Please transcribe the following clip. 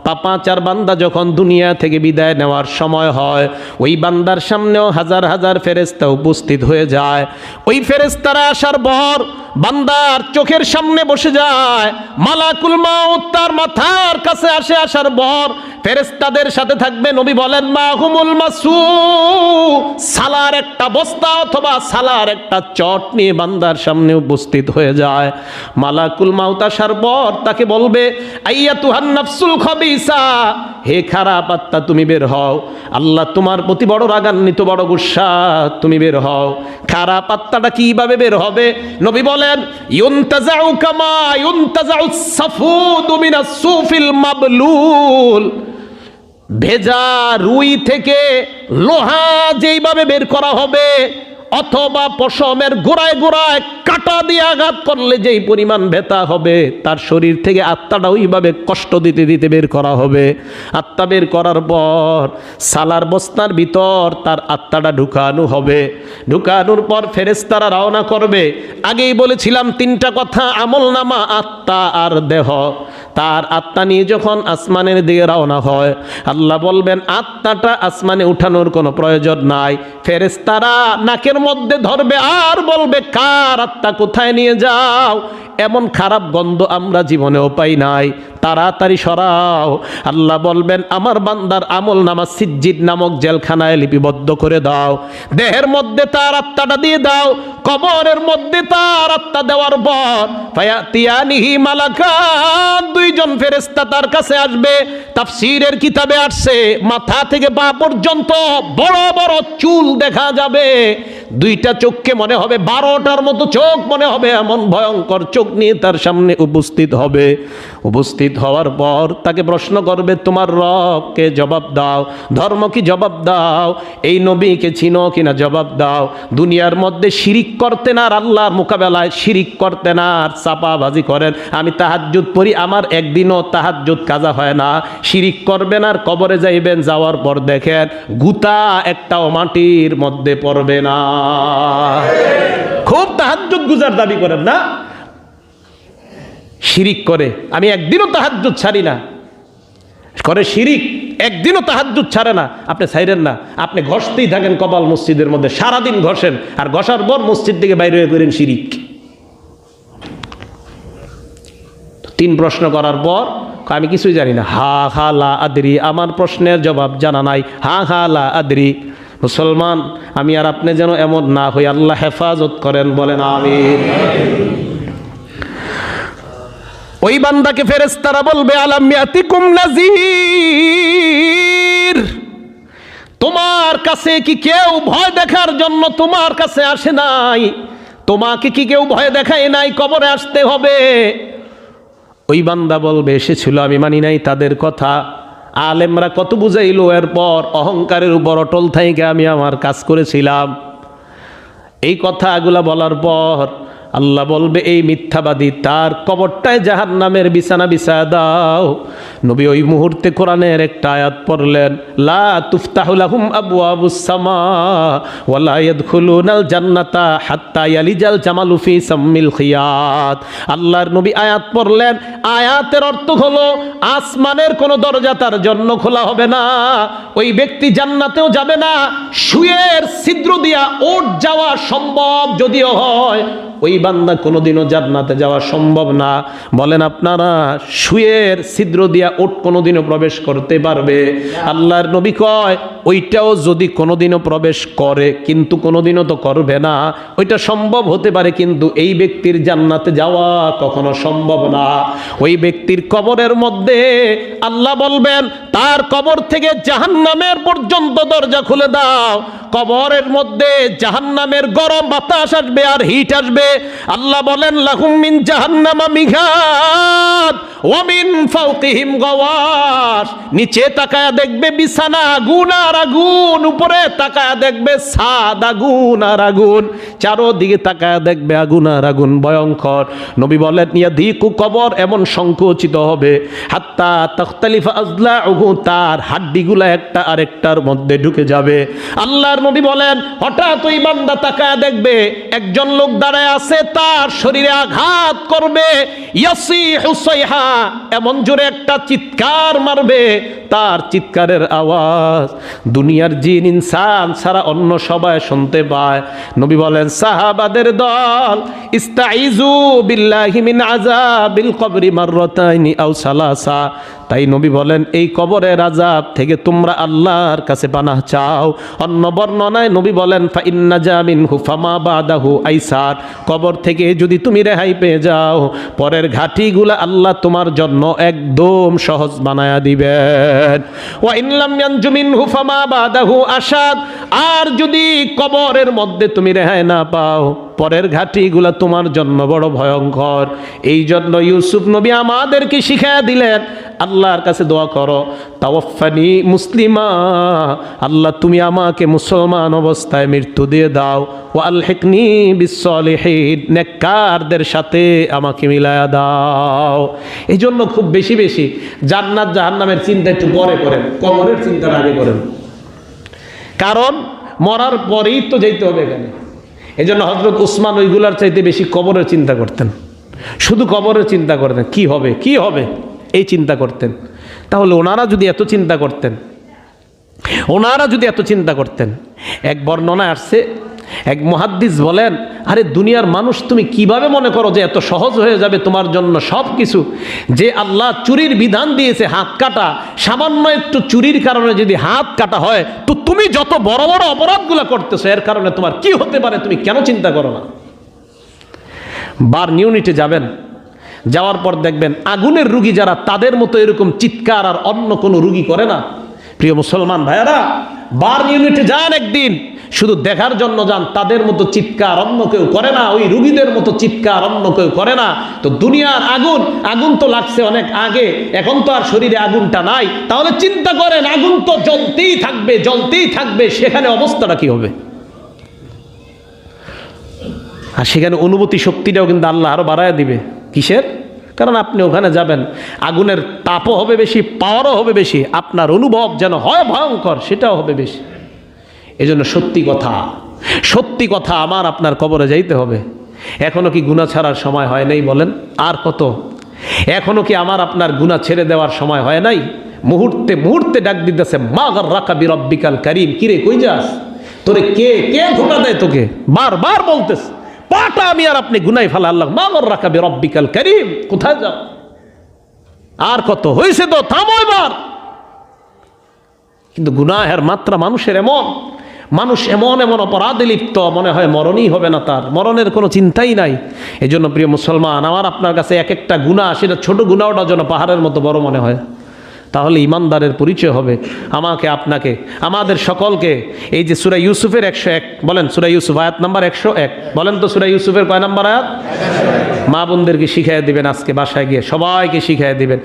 পাপাচার বান্দা যখন দুনিয়া থেকে বিদায় নেওয়ার সময় হয়, ওই বান্দার সামনেও হাজার হাজার ফেরেশতা উপস্থিত হয়ে যায়। ওই ফেরেশতারা আসার পর বান্দার চোখের সামনে বসে যায়। মালাকুল মাউত তার মাথার কাছে আসার পর ফেরেশতাদের সাথে থাকবে। নবী বলেন মাহুমুল মাসু, সালার একটা বস্তা অথবা সালার একটা চট নিয়ে বান্দার সামনে উপস্থিত হয়ে যায়। মালাকুল মাউত আসার পর তাকে বলবে আইয়াতুহান নাফসুল খাবিসা, হে খারাপ আত্মা তুমি বের হও, আল্লাহ তোমার প্রতি বড় রাগান্বিত, বড় গুসা, তুমি বের হও। খারাপ আত্মাটা কিভাবে বের হবে? নবী বলেন ইউনতাজাউ কামা ইউনতাজাউ সাফুদু মিনাস সুফিল মাবলুল, ভেজা রুই থেকে লোহা যেইভাবে বের করা হবে, অথবা পশমের গোড়ায় গোড়ায় কাঁটা দিয়ে আঘাত করলে যেই পরিমাণ ব্যথা হবে, তার শরীর থেকে আত্মাটা ওইভাবে কষ্ট দিতে দিতে বের করা হবে। আত্মা বের করার পর সালার বস্তার ভিতর তার আত্মাটা ঢুকানো হবে। ঢুকানোর পর ফেরেশতারা রওনা করবে। আগেই বলেছিলাম তিনটা কথা, আমলনামা, আত্মা আর দেহ। তার আত্মা নিয়ে যখন আসমানের দিকে রওনা হয়, আল্লাহ বলবেন আত্মাটা আসমানে উঠানোর কোনো প্রয়োজন নাই। ফেরেশতারা নাকের মধ্যে ধরবে আর বলবে কার আত্মা কোথায় নিয়ে যাও, এমন খারাপ গন্ধ আমরা জীবনেও পাই নাই, তাড়াতাড়ি সরাও। আল্লাহ বলবেন আমার বান্দার আমল নামা সিজ্জিদ নামক জেলখানায় লিপিবদ্ধ করে দাও, দেহের মধ্যে তার আত্মাটা দিয়ে দাও। কবরের মধ্যে তার আত্মা দেওয়ার পর ফায়াতিয়ানিহি মালাকান, দুইজন ফেরেশতা তার কাছে আসবে। তাফসীরের কিতাবে আসছে মাথা থেকে পা পর্যন্ত বড় বড় চুল দেখা যাবে। দুইটা চোখকে মনে হবে 12টার মতো চোখ মনে হবে, এমন ভয়ঙ্কর চোখ নিয়ে তার সামনে উপস্থিত হবে। উপস্থিত হওয়ার পর তাকে প্রশ্ন করবে তোমার রবকে জবাব দাও, ধর্ম কি জবাব দাও, এই নবীকে চিনো কিনা জবাব দাও। দুনিয়ার মধ্যে শিরিক করতেন আর আল্লাহর মোকাবেলায় শিরিক করতেন আর চাপাবাজি করেন। আমি তাহাজ্জুদ পড়ি, আমার একদিনও তাহাজ্জুদ কাজা হয় না। শিরিক করবেন আর কবরে যাইবেন, যাওয়ার পর দেখেন গুতা একটাও মাটির মধ্যে পড়বে না। খুব তাহাজ্জুদ গুজার দাবি করেন না, শিরিক করে আমি একদিনও তাহাজ্জুদ ছাড়ি না, করে শিরিক, একদিনও তাহাজ্জুদ ছাড়ে না। আপনি ছাইরেন না, আপনি ঘষতেই থাকেন কপাল মসজিদের মধ্যে, সারাদিন ঘষেন আর ঘষার পর মসজিদ থেকে বাইরে হয়ে করেন শিরিক। 3 প্রশ্ন করার পর আমি কিছুই জানি না, হা হা লা আদরি, আমার প্রশ্নের জবাব জানা নাই, হা হা লা আদরি। মুসলমান আমি আর আপনি যেন এমন না হই, আল্লাহ হেফাজত করেন, বলেন আমিন। ওই বান্দাকে ফেরেশতারা বলবে আলাম ইয়াতিকুম নাযীর, তোমার কাছে কি কেউ ভয় দেখার জন্য তোমার কাছে আসে নাই? তোমাকে কি কেউ ভয় দেখায় নাই কবরে আসতে হবে? ওই বান্দা বলবে এসেছিল, আমি মানি নাই তাদের কথা। আলেমরা কত বুঝাইল, এরপর অহংকারের উপর অটল থেকে আমি আমার কাজ করেছিলাম। এই কথাগুলা বলার পর আল্লাহ বলবে এই মিথ্যাবাদী, তার কবরটায় জাহান্নামের বিছানা বিছায়া দাও। নবী ওই মুহূর্তে কোরআনের একটা আয়াত পড়লেন, লা তুফতাহু লাহুম আবওয়াবুস সামা ওয়ালা ইয়াদখুলুনাল জান্নাতা হাত্তা ইয়ালিজাল জামালু ফি সাম্মিল খিয়াত। আল্লাহর নবী আয়াত পড়লেন, আয়াতের অর্থ হলো আসমানের কোনো দরজা তার জন্য খোলা হবে না, ওই ব্যক্তি জান্নাতেও যাবে না। সুয়ের ছিদ্র দিয়া ওঠ যাওয়া সম্ভব যদিও হয়, ওই বান্দা কোনোদিনও জান্নাতে যাওয়া সম্ভব না। বলেন আপনারা সুয়ের ছিদ্র দিয়া ওট কোনোদিনও প্রবেশ করতে পারবে? আল্লাহর নবী কয় ওইটাও যদি কোনোদিনও প্রবেশ করে, কিন্তু কোনোদিনও তো করবে না, ওইটা সম্ভব হতে পারে, কিন্তু এই ব্যক্তির জান্নাতে যাওয়া কখনো সম্ভব না। ওই ব্যক্তির কবরের মধ্যে আল্লাহ বলবেন তার কবর থেকে জাহান্নামের পর্যন্ত দরজা খুলে দাও। কবরের মধ্যে জাহান্নামের গরম বাতাস আসবে আর হিট আসবে। আল্লাহ বলেন লাহুম মিন জাহান্নামা মিঘাত ওয়া মিন ফাওকিহিম গাওয়াশ, নিচে তাকায়া দেখবে বিছানা আগুন আর আগুন, উপরে তাকায়া দেখবে ছাদ আগুন আর আগুন, চারোদিকে তাকায়া দেখবে আগুন আর আগুন, ভয়ঙ্কর। নবী বলেন ইয়াদিকু, কবর এমন সংকুচিত হবে, হাত্তা তাখতালিফা আযলাউহু, তার হাড্ডিগুলা একটা আরেকটার মধ্যে ঢুকে যাবে। আল্লাহর নবী বলেন হঠাৎ ওই বান্দা তাকায়া দেখবে একজন লোক দাঁড়ায় আছে তার শরীরে আঘাত করবে, ইয়াসিহু সাইহা, এমন জোরে একটা চিৎকার মারবে, তার চিৎকারের আওয়াজ দুনিয়ার জিন ইনসান ছাড়া অন্য সবাই শুনতে পায়। নবী বলেন, সাহাবাদের দল, ইস্তাইজু বিল্লাহি মিন আযাবিল কবরি মাররাতাইনি আও সালাসা, তাই নবী বলেন এই কবরের আযাব থেকে তোমরা আল্লাহর কাছে পানাহ চাও। অন্য বর্ণনায় নবী বলেন, ফা ইন্না জামিনহু ফামা বাদাহু আইসার, কবর থেকে যদি তুমি রেহাই পেয়ে যাও, পরের ঘাটিগুলা আল্লাহ তোমার জন্য একদম সহজ বানায়া দিবেন। ওয়া ইন লাম ইয়ানজু মিনহু ফামা বাদাহু আশাদ, আর যদি কবরের মধ্যে তুমি রেহাই না পাও, পরের ঘাটিগুলা তোমার জন্য বড় ভয়ঙ্কর। এই জন্য ইউসুফ নবী আমাদেরকে শিখায়া দিলেন, আল্লাহর কাছে দোয়া করো, তাওয়াফানি মুসলিমা, আল্লাহ তুমি আমাকে মুসলমান অবস্থায় মৃত্যু দিয়ে দাও, ওয়া আলহিকনি বিসসলিহিন, নেককারদের সাথে আমাকে মিলায়া দাও। এই জন্য খুব বেশি বেশি জান্নাত জাহান্নামের চিন্তা একটু পরে করেন, কবরের চিন্তাটা আগে করেন, কারণ মরার পরেই তো যেতে হবে এখানে। এই জন্য হযরত উসমান ওইগুলার চাইতে বেশি কবরের চিন্তা করতেন, শুধু কবরের চিন্তা করতেন, কি হবে কি হবে এই চিন্তা করতেন। তাহলে ওনারা যদি এত চিন্তা করতেন, এক বর্ণনা আসছে, এক মুহাদ্দিস বলেন, আরে দুনিয়ার মানুষ তুমি কিভাবে মনে করো যে এত সহজ হয়ে যাবে তোমার জন্য সব কিছু? যে আল্লাহ চুরির বিধান দিয়েছে হাত কাটা, সামান্য একটু চুরির কারণে যদি হাত কাটা হয়, তো তুমি যত বড় বড় অপরাধগুলো করতেছো এর কারণে তোমার কি হতে পারে, তুমি কেন চিন্তা করো না? বার্ন ইউনিটে যাবেন, যাওয়ার পর দেখবেন আগুনের রুগী যারা, তাদের মতো এরকম চিৎকার আর অন্য কোনো রুগী করে না। প্রিয় মুসলমান ভাইয়ারা, বার্ন ইউনিটে যান একদিন, শুধু দেখার জন্য যান, তাদের মতো চিৎকার অন্য কেউ করে না, ওই রুগীদের মতো চিৎকার অন্য কেউ করে না। তো দুনিয়ার আগুন তো লাগছে অনেক আগে, এখন তো আর শরীরে আগুনটা নাই, তাহলে চিন্তা করেন আগুন তো জ্বলতেই থাকবে, সেখানে অবস্থাটা কি হবে? আর সেখানে অনুভূতি শক্তিটাও কিন্তু আল্লাহ আরো বাড়ায় দিবে। কিসের? কারণ আপনি ওখানে যাবেন, আগুনের তাপও হবে বেশি, পাওয়ারও হবে বেশি, আপনার অনুভব যেন হয় ভয়ঙ্কর, সেটাও হবে বেশি। এই জন্য সত্যি কথা আমার আপনার কবরে যাইতে হবে। এখনো কি গুনাহ ছাড়ার সময় হয় নাই বলেন? আর কত? এখনো কি আমার আপনার গুনাহ ছেড়ে দেওয়ার সময় হয় নাই? মুহূর্তে ডাক দিতেছে, মা গাররাকা বিরব্বিকাল কারীম, কিরে কই যাস? তোরে কে ধোঁকা দেয় তোকে? বারবার বলতেছে, পাটা আমি আর আপনি গুনাই ফেলা, আল্লাহ মা গাররাকা বিরব্বিকাল কারীম, কোথায় যাও? আর কত হয়েছে, তো থামো এবার। কিন্তু গুনাহের মাত্রা মানুষ এমন অপরাধে লিপ্ত, মনে হয় মরণই হবে না, তার মরণের কোনো চিন্তাই নাই। এই জন্য প্রিয় মুসলমান, আমার আপনার কাছে এক একটা গুনাহ, সেটা ছোট গুনাহটা যেন পাহাড়ের মতো বড় মনে হয়, তাহলে ইমানদারের পরিচয় হবে। আমাকে, আপনাকে, আমাদের সকলকে এই যে সূরা ইউসুফের 101 বলেন, সূরা ইউসুফ আয়াত নাম্বার 101 বলেন তো, সূরা ইউসুফের কয় নাম্বার আয়াত? মা বোনদেরকে শিখাইয়া দিবেন, আজকে বাসায় গিয়ে সবাইকে শিখাইয়া দিবেন।